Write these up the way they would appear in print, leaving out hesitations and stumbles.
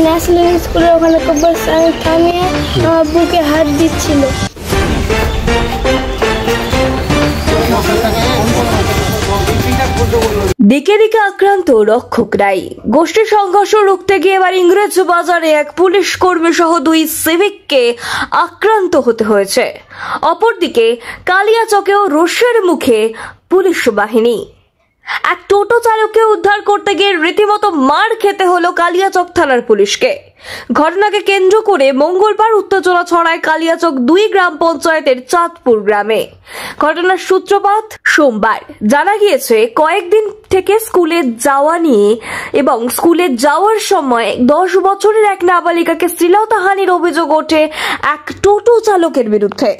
National স্কুলের ওখানে কবরস্থানে থামিয়ে আমার বুকে হাত দিচ্ছিল। দিকে দিকে আক্রান্ত রক্ষকরাই। গোষ্ঠী সংঘর্ষ রুখতে গিয়ে এবার ইংরেজ বাজারে এক পুলিশ কর্মী সহ 2 সিভিককে আক্রান্ত হতে হয়েছে। অপরদিকে কালিয়াচকেও রোষের মুখে পুলিশ বাহিনী। এক টোটো চালককে উদ্ধার করতে গিয়ে রীতিমতো মার খেতে হলো কালিয়াচক থানার পুলিশকে। ঘটনাকে কেন্দ্র করে মঙ্গলবার উত্তেজনা ছড়ায় কালিয়াচক 2 গ্রাম পঞ্চায়েতের চাঁদপুর গ্রামে। ঘটনার সূত্রপাত সোমবার। জানা গিয়েছে কয়েকদিন থেকে স্কুলে যাওয়া নিয়ে এবং স্কুলে যাওয়ার সময় 10 বছরের এক নাবালিকাকে শ্লীলতাহানির অভিযোগ ওঠে এক টোটো চালকের বিরুদ্ধে।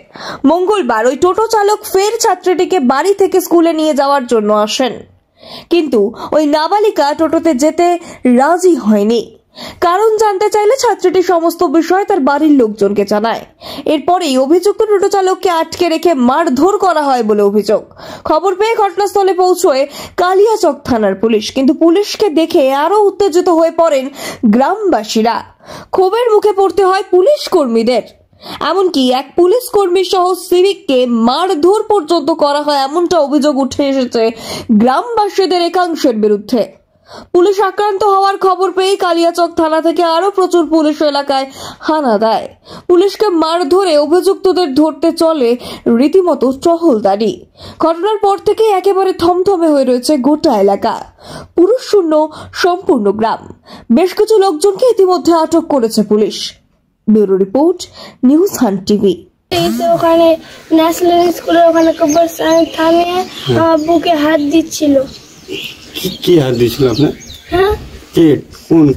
মঙ্গলবার ওই টোটো চালক ফের ছাত্রীটিকে বাড়ি থেকে স্কুলে নিয়ে যাওয়ার জন্য আসেন, কিন্তু ওই নাবালিকা টোটোতে যেতে রাজি হয়নি। কারণ জানতে চাইলে ছাত্রীটি সমস্ত বিষয় তার বাড়ির লোকজনকে জানায়। এরপরেই অভিযুক্ত টোটো চালককে আটকে রেখে মারধর করা হয় বলে অভিযোগ। খবর পেয়ে ঘটনাস্থলে পৌঁছয় কালিয়াচক থানার পুলিশ, কিন্তু পুলিশকে দেখে আরো উত্তেজিত হয়ে পড়েন গ্রামবাসীরা। ক্ষোভের মুখে পড়তে হয় পুলিশ কর্মীদের। এমনকি এক পুলিশ কর্মী সহ সিভিককে মারধর পর্যন্ত করা হয় এমনটা অভিযোগ উঠে এসেছে গ্রামবাসীদের একাংশের বিরুদ্ধে। পুলিশ আক্রান্ত হওয়ার খবর পেয়ে কালিয়াচক থানা থেকে আরো প্রচুর পুলিশ এলাকায় হানা দেয়। পুলিশকে মারধরে অভিযুক্তদের ধরতে চলে রীতিমতো টহলদারি। ঘটনার পর থেকে একেবারে থমথমে হয়ে রয়েছে গোটা এলাকা। পুরুষ শূন্য সম্পূর্ণ গ্রাম। বেশ কিছু লোকজনকে ইতিমধ্যে আটক করেছে police. Bureau report, news hunt TV. ওখানে ন্যাশনাল স্কুলের ওখানে কবরস্থানে থামিয়ে আমার বুকে হাত দিচ্ছিল। কি হাত দিয়েছিল আপনার? হ্যাঁ,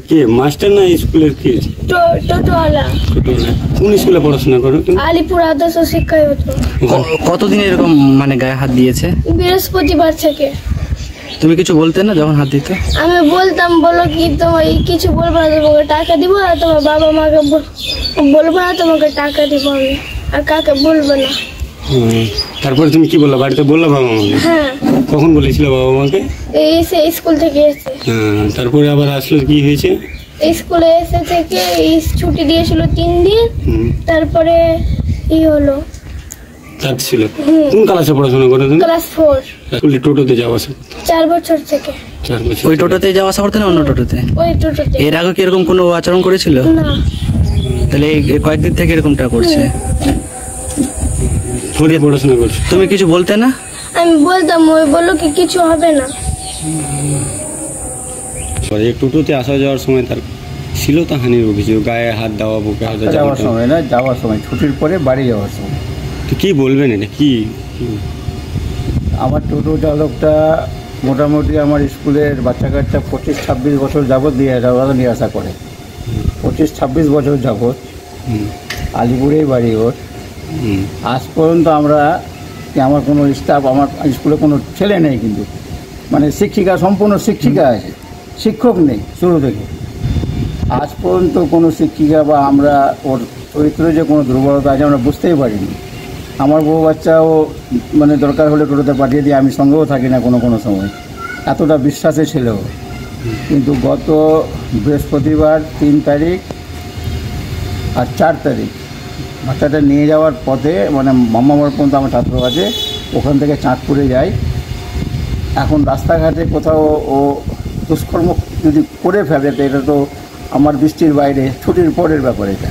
কে মাস্টার না স্কুলের কি? টোটোওয়ালা। কোন স্কুলে পড়াশোনা করো? আলিপুর আদর্শ শিক্ষায় হতো। কতদিন এরকম মানে গায়ে হাত দিয়েছে? বৃহস্পতিবার থেকে। তুমি কিছু বলতে না যখন হাত দিতে? আমি বলতাম, বলো কি তোমার কিছু বলবো না, তোমাকে টাকা দিব, আর তোমার বাবা মাকে বলবো না, তোমাকে টাকা দিব আমি, আর কাকে বলবো না। তারপরে তুমি কি বললা? বাড়িতে বললা বাবা মাকে? হ্যাঁ। কখন বলেছিল বাবা মাকে? এসে স্কুল থেকে এসে। তারপরে আবার আসলো, কি হয়েছে? স্কুলে এসে থেকে ছুটি দিয়েছিল 3 দিন। তারপরে হলো ছিল। কোন ক্লাসে পড়াশোনা করো তুমি? ক্লাস 4। স্কুলে টোটোতে যাওয়া আসা? 4 বছর থেকে। 4 বছর। ওই টোটোতে যাওয়া আসা করতে না অন্য টোটোতে? ওই টোটোতে। এর আগে কি এরকম কোনো আচরণ করেছিল? না। তাহলে কয়েকদিন থেকে এরকমটা করছে। পড়াশোনা করছো? তুমি কিছু বলতে না? আমি বলতাম, ওই বললো কি কিছু হবে না। টোটোতে আসা যাওয়ার সময় তার শ্লীলতাহানির অভিযোগ, গায়ে হাত দেওয়া, বুকে হাত দেওয়া। যাওয়ার সময় না, যাওয়ার সময়, ছুটির পরে বাড়ি যাওয়ার সময়। তো কি বলবেন এটা? কি আমার টোটো চালকটা মোটামুটি আমার স্কুলের বাচ্চা কাচ্চা 25-26 বছর যাবৎ নিয়ে আসা করে। 25-26 বছর যাবৎ আলিপুরেই বাড়ি ওর। আজ পর্যন্ত আমার কোনো স্টাফ, আমার স্কুলে কোনো ছেলে নেই, কিন্তু মানে শিক্ষিকা, সম্পূর্ণ শিক্ষিকা আছে, শিক্ষক নেই শুরু থেকে। আজ পর্যন্ত কোনো শিক্ষিকা বা আমরা ওর চরিত্রে যে কোনো দুর্বলতা আছে আমরা বুঝতেই পারিনি। আমার বউ বাচ্চাও মানে দরকার হলে টোটোতে পাঠিয়ে দিয়ে আমি সঙ্গেও থাকি না কোনো সময়, এতটা বিশ্বাসে ছিল। কিন্তু গত বৃহস্পতিবার 3 তারিখ আর 4 তারিখ বাচ্চাটা নিয়ে যাওয়ার পথে, মানে মামাবার পর্যন্ত আমার ছাত্র আছে, ওখান থেকে চাঁদপুরে যাই। এখন রাস্তাঘাটে কোথাও ও দুষ্কর্ম যদি করে ফেলে তো এটা তো আমার দৃষ্টির বাইরে, ছুটির পরের ব্যাপার এটা।